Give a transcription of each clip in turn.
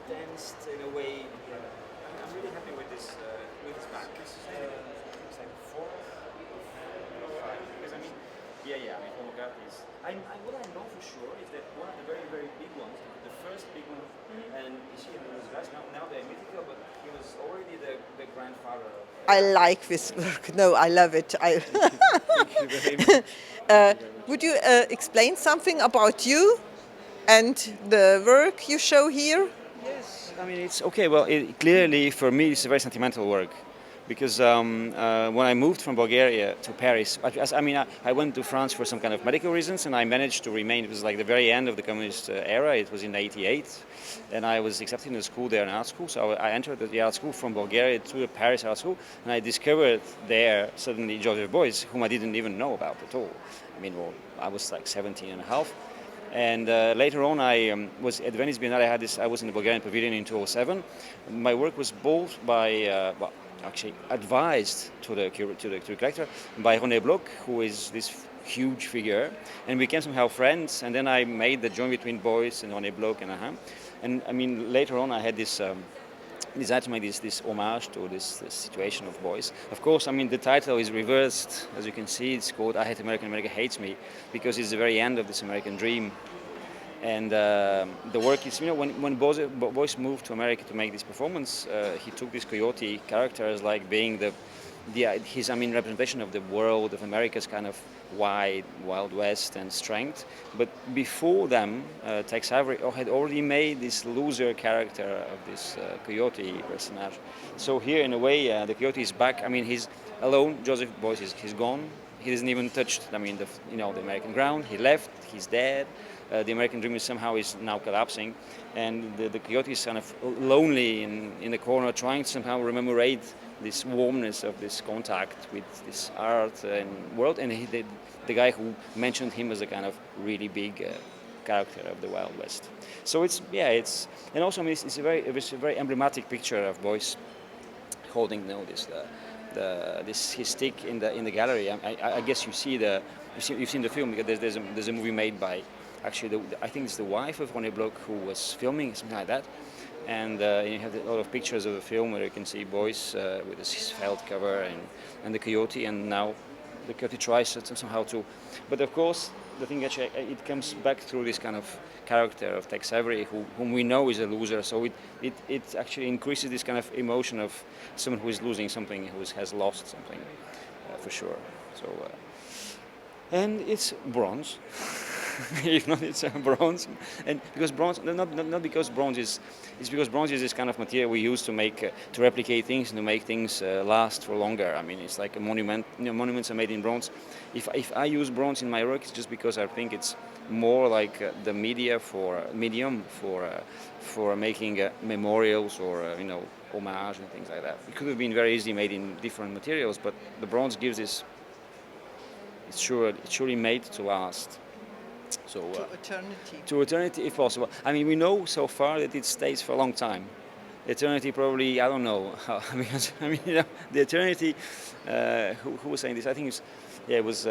condensed in a way. I'm really happy with this back. This is it's like 4 or 5. Because I mean, yeah. I mean, Homogard is. What I know for sure is that one of the very, very big ones, the first big one, and you see him in his glass. Now they're mythical, but he was already the grandfather of. I like this work. No, I love it. Thank you very much. Would you explain something about you and the work you show here? Yes, I mean it's okay. Well, clearly for me it's a very sentimental work because when I moved from Bulgaria to Paris, I went to France for some kind of medical reasons, and I managed to remain. It was like the very end of the communist era. It was in '88, and I was accepted in a school there, an art school. So I entered the art school from Bulgaria to the Paris art school, and I discovered there suddenly Joseph Beuys, whom I didn't even know about at all. I mean, well, I was like 17 and a half. And later on, I was at Venice Biennale. I was in the Bulgarian Pavilion in 2007. My work was bought by, actually advised to the collector by René Bloch, who is this huge figure, and we became somehow friends. And then I made the joint between Beuys and René Bloch, and I mean later on I had this. Desire to make this homage to this situation of Beuys. Of course, I mean the title is reversed, as you can see. It's called "I Hate America, America Hates Me," because it's the very end of this American dream. And the work is, when Beuys moved to America to make this performance, he took this coyote character as like being his representation of the world of America's kind of wide, Wild West and strength. But before them, Tex Avery had already made this loser character of this coyote personage. So here, in a way, the coyote is back. I mean, he's alone. Joseph Beuys he's gone. He hasn't even touched, the American ground. He left. He's dead. The American dream is now collapsing, and the coyote is kind of lonely in the corner, trying to somehow commemorate this warmness of this contact with this art and world. And the guy who mentioned him as a kind of really big character of the Wild West. So it's and also it's a very emblematic picture of Beuys holding his stick in the gallery. I guess you've seen the film, because there's a movie made by. Actually, I think it's the wife of René Bloch who was filming, something like that. And you have a lot of pictures of the film where you can see Beuys with his felt cover and the coyote, and now the coyote tries somehow to. But of course, the thing actually, it comes back through this kind of character of Tex Avery, whom we know is a loser. So it actually increases this kind of emotion of someone who is losing something, who has lost something, for sure. So, and it's bronze. If not, it's bronze, and because bronze, not because bronze it's because bronze is this kind of material we use to replicate things and to make things last for longer. I mean, it's like a monument. Monuments are made in bronze. If I use bronze in my work, it's just because I think it's more like the medium for making memorials or homage and things like that. It could have been very easily made in different materials, but the bronze gives this. It's surely made to last. So, to eternity, if possible. I mean, we know so far that it stays for a long time. Eternity, probably, I don't know. Because the eternity. Who was saying this? I think it was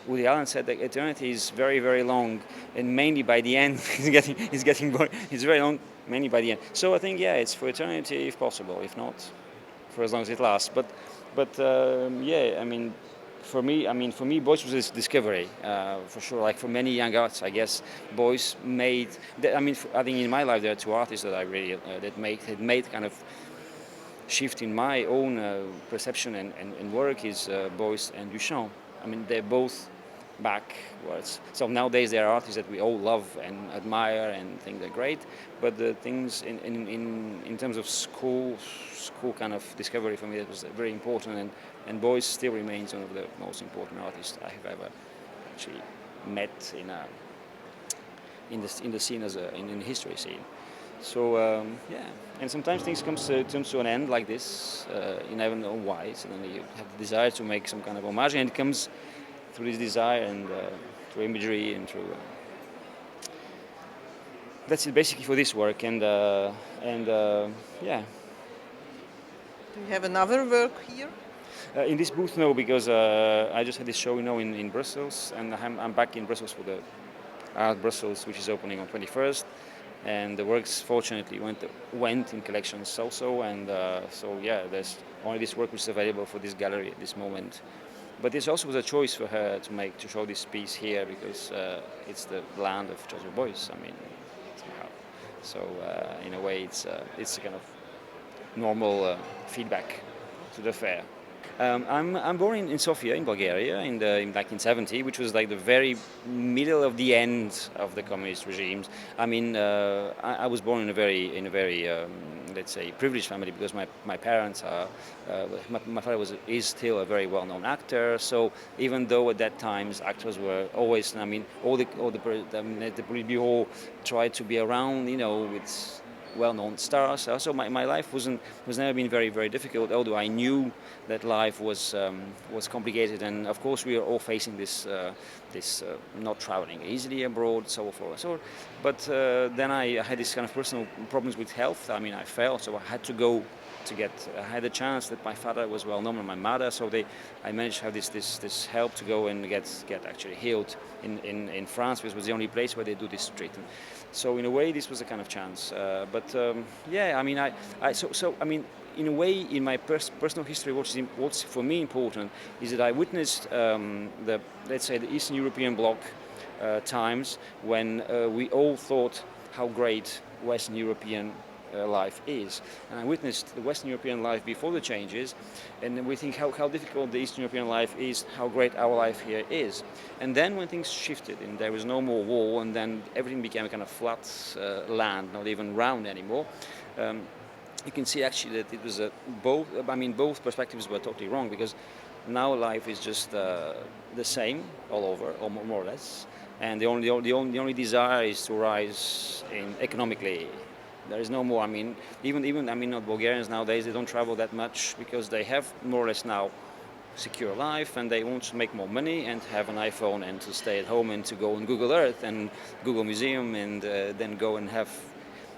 Woody Allen said that eternity is very, very long, and mainly by the end, it's getting boring. It's very long, mainly by the end. So I think it's for eternity, if possible. If not, for as long as it lasts. But For me, Beuys was this discovery, for sure. Like for many young artists, I guess, Beuys made. I think in my life there are two artists that I really had made kind of shift in my own perception and work is Beuys and Duchamp. I mean, they're both backwards. So nowadays there are artists that we all love and admire and think they're great, but the things in terms of school kind of discovery for me, that was very important, and Beuys still remains one of the most important artists I have ever actually met in the scene in the history scene. So and sometimes things comes to an end like this. You never know why. Suddenly you have the desire to make some kind of homage, and it comes through this desire and through imagery and through. That's it basically for this work, and. Do you have another work here? In this booth, no, because I just had this show, in Brussels, and I'm back in Brussels for the Art Brussels, which is opening on 21st. And the works fortunately went in collections also, and so yeah, there's only this work which is available for this gallery at this moment. But this also was a choice for her to show this piece here because it's the land of Joseph Beuys. I mean, somehow. So in a way, it's a kind of normal feedback to the fair. I'm born in Sofia, in Bulgaria, in 1970, which was like the very middle of the end of the communist regimes. I mean, I was born in a very let's say, privileged family because my parents are. My father is still a very well-known actor. So even though at that times actors were always, I mean, the Politburo tried to be around, you know, with well-known stars. So my life was never been very difficult. Although I knew that life was complicated, and of course we are all facing this not traveling easily abroad, so forth. So, but then I had this kind of personal problems with health. I mean, I fell, so I had to go to get. I had a chance that my father was well known and my mother, so I managed to have this help to go and get actually healed in France, which was the only place where they do this treatment. So in a way, this was a kind of chance. Yeah, I mean, I mean, in a way, in my personal history, what's for me important is that I witnessed let's say, the Eastern European bloc times when we all thought how great Western European life is. And I witnessed the Western European life before the changes, and then we think how difficult the Eastern European life is, how great our life here is. And then when things shifted and there was no more wall, and then everything became a kind of flat land, not even round anymore, you can see actually that it was both. I mean, both perspectives were totally wrong, because now life is just the same all over, or more or less, and the only desire is to rise economically. There is no more. I mean, even I mean, not Bulgarians nowadays. They don't travel that much because they have more or less now secure life, and they want to make more money and have an iPhone and to stay at home and to go on Google Earth and Google Museum and then go and have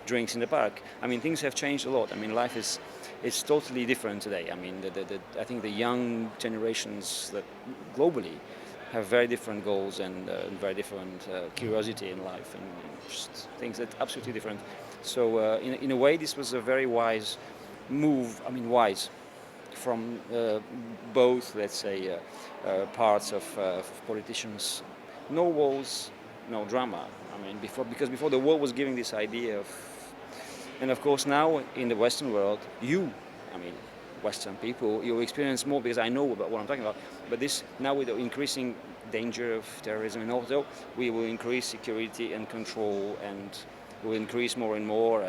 drinks in the park. I mean, things have changed a lot. I mean, life is totally different today. I mean, I think the young generations that globally have very different goals and very different curiosity in life, and just things that are absolutely different. So in a way, this was a very wise move. I mean, wise from both, let's say, parts of politicians. No walls, no drama. I mean, because before the war was giving this idea of, and of course now in the Western world, I mean, Western people, you experience more, because I know about what I'm talking about. But this now, with the increasing danger of terrorism, and also we will increase security and control, and will increase more and more.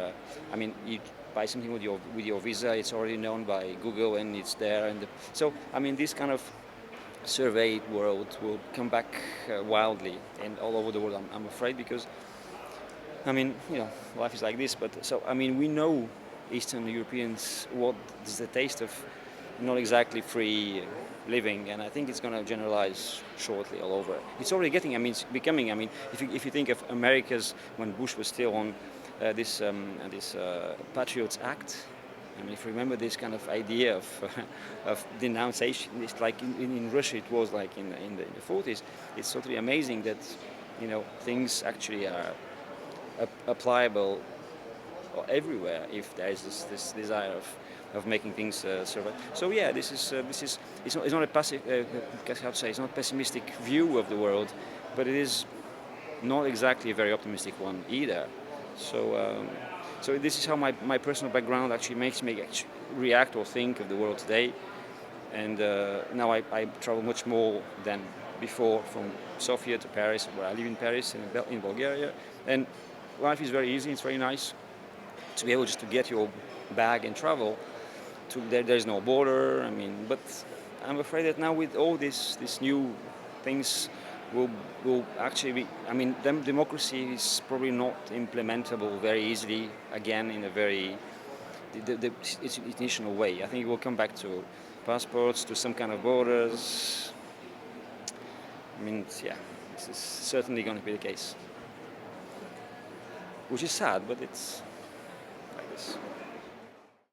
I mean, you buy something with your visa, it's already known by Google, and it's there. And so, I mean, this kind of surveyed world will come back wildly and all over the world. I'm afraid, because I mean, you know, life is like this. But so, I mean, we know Eastern Europeans what is the taste of not exactly free living, and I think it's going to generalize shortly all over. It's already getting. I mean, it's becoming. I mean, if you think of America's, when Bush was still on this Patriots Act. I mean, if you remember this kind of idea of denunciation, it's like in Russia it was like in the 40s. It's totally amazing that, you know, things actually are applicable everywhere if there is this desire of making things survive. So yeah, this is it's not a passive how to say, it's not a pessimistic view of the world, but it is not exactly a very optimistic one either. So this is how my personal background actually makes me react or think of the world today. And now I travel much more than before, from Sofia to Paris, where I live in Paris, in Bulgaria. And life is very easy, it's very nice to be able just to get your bag and travel. There's no border, I mean, but I'm afraid that now with all these new things, will actually be, I mean, democracy is probably not implementable very easily again in a very institutional way. I think it will come back to passports, to some kind of borders. I mean, yeah, this is certainly going to be the case, which is sad, but it's like this.